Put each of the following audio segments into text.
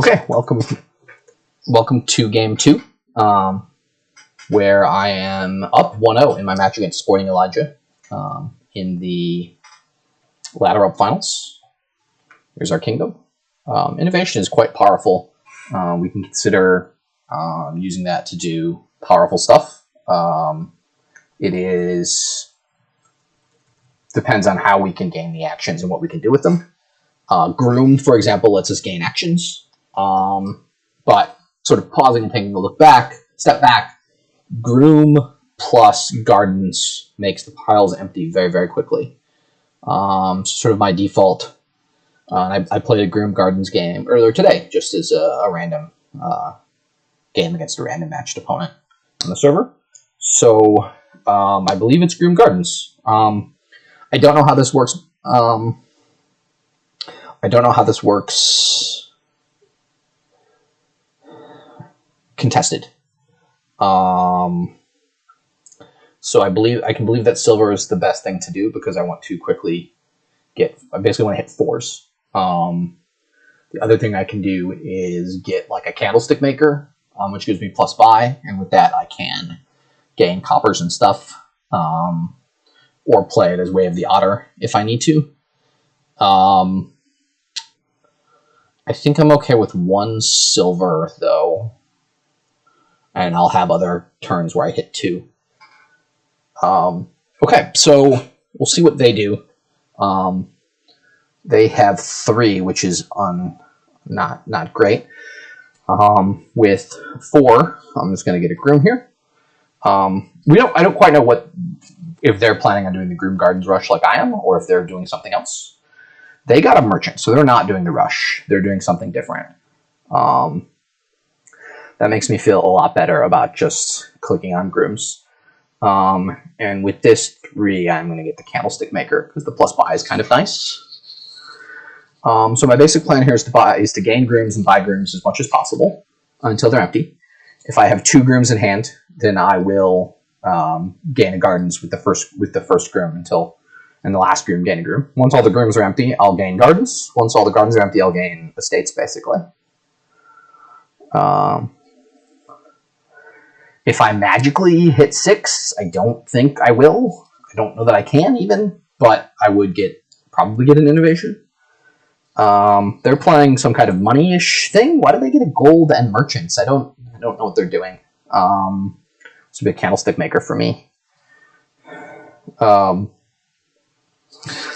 Okay, welcome to game 2, where I am up 1-0 in my match against SportingElijah in the ladder up finals. Here's our kingdom. Innovation is quite powerful. We can consider using that to do powerful stuff. Depends on how we can gain the actions and what we can do with them. Groom, for example, lets us gain actions. But sort of pausing and taking a step back, Groom plus Gardens makes the piles empty very, very quickly. Sort of my default. And I played a Groom Gardens game earlier today, just as a random game against a random matched opponent on the server. So I believe it's Groom Gardens. I don't know how this works. Contested. So I can believe that silver is the best thing to do because I want to quickly I basically want to hit 4s. The other thing I can do is get like a candlestick maker, which gives me plus buy, and with that I can gain coppers and stuff, or play it as Way of the Otter if I need to. I think I'm okay with 1 silver though, and I'll have other turns where I hit 2. Okay, so we'll see what they do. They have 3, which is not great. With 4, I'm just going to get a Groom here. I don't quite know if they're planning on doing the Groom Gardens rush like I am, or if they're doing something else. They got a merchant, so they're not doing the rush. They're doing something different. That makes me feel a lot better about just clicking on Grooms. And with this 3, I'm going to get the candlestick maker because the plus buy is kind of nice. So my basic plan here is to gain Grooms and buy Grooms as much as possible until they're empty. If I have 2 Grooms in hand, then I will gain a Gardens with the first Groom and the last Groom gain a Groom. Once all the Grooms are empty, I'll gain Gardens. Once all the Gardens are empty, I'll gain estates, basically. If I magically hit 6, I don't think I will. I don't know that I can even, but I would probably get an innovation. They're playing some kind of money-ish thing. Why do they get a gold and merchants? I don't know what they're doing. It's a big candlestick maker for me.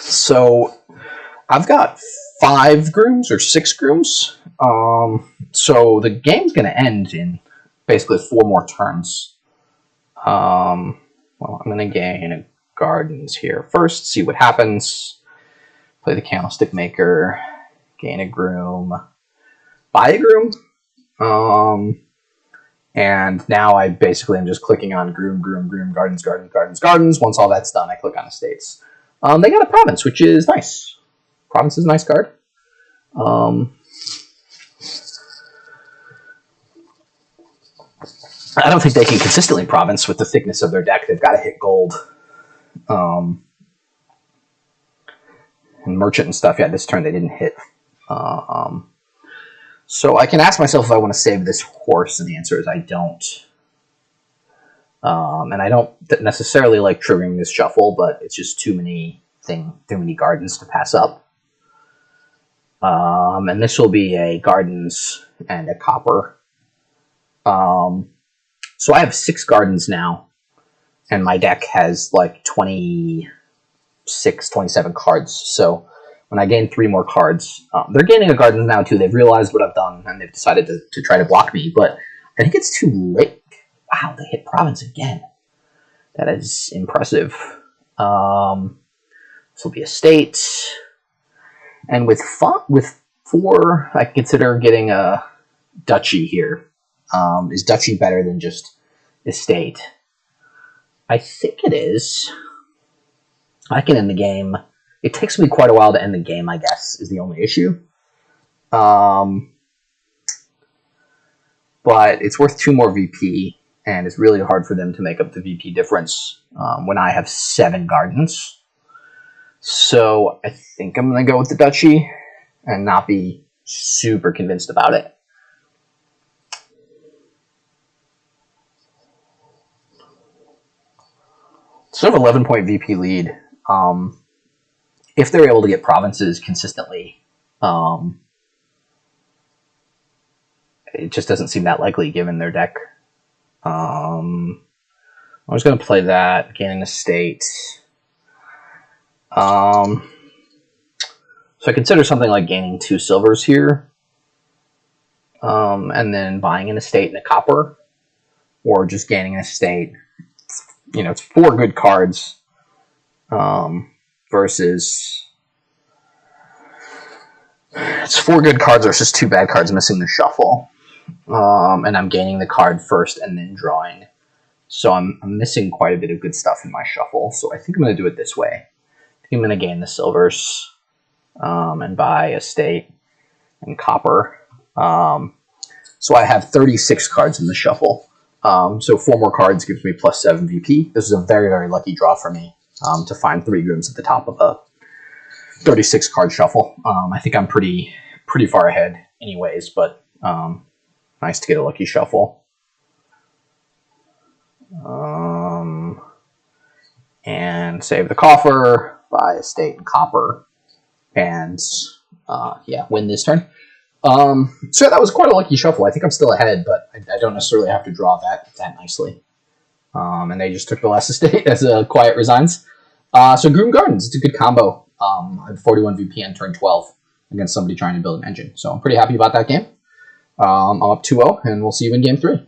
So I've got 5 Grooms or 6 Grooms. So the game's going to end in basically 4 more turns. Well, I'm going to gain a Gardens here first, see what happens. Play the candlestick maker, gain a Groom, buy a Groom. And now I basically am just clicking on Groom, Gardens, Gardens. Once all that's done, I click on estates. They got a Province, which is nice. Province is a nice card. I don't think they can consistently Province with the thickness of their deck. They've got to hit gold. And merchant and stuff, yeah, this turn they didn't hit. So I can ask myself if I want to save this horse, and the answer is I don't. And I don't necessarily like triggering this shuffle, but it's just too many Gardens to pass up. And this will be a Gardens and a copper. So I have 6 Gardens now, and my deck has like 26, 27 cards. So when I gain 3 more cards, they're gaining a Gardens now too. They've realized what I've done, and they've decided to try to block me. But I think it's too late. Wow, they hit Province again. That is impressive. This will be estate. And with 4, I consider getting a duchy here. Is duchy better than just estate? I think it is. I can end the game. It takes me quite a while to end the game, I guess, is the only issue. But it's worth 2 more VP, and it's really hard for them to make up the VP difference when I have 7 Gardens. So I think I'm going to go with the duchy and not be super convinced about it. sort of 11-point VP lead. If they're able to get provinces consistently, it just doesn't seem that likely given their deck. I was going to play that, gaining a state. So I consider something like gaining 2 silvers here, and then buying an estate and a copper, or just gaining an estate. It's 4 good cards versus 2 bad cards missing the shuffle, and I'm gaining the card first and then drawing. So I'm missing quite a bit of good stuff in my shuffle. So I think I'm going to do it this way. I think I'm going to gain the silvers and buy a state and copper. So I have 36 cards in the shuffle. So 4 more cards gives me +7 VP. This is a very, very lucky draw for me to find 3 grooms at the top of a 36 card shuffle. I think I'm pretty far ahead anyways, but nice to get a lucky shuffle. And save the coffer, buy a state and copper, and win this turn. So that was quite a lucky shuffle. I think I'm still ahead, but I don't necessarily have to draw that nicely. And they just took the last estate as a quiet resigns. So Groom Gardens, it's a good combo. I have 41 VP on turn 12 against somebody trying to build an engine. So I'm pretty happy about that game. I'm up 2-0, and we'll see you in game 3.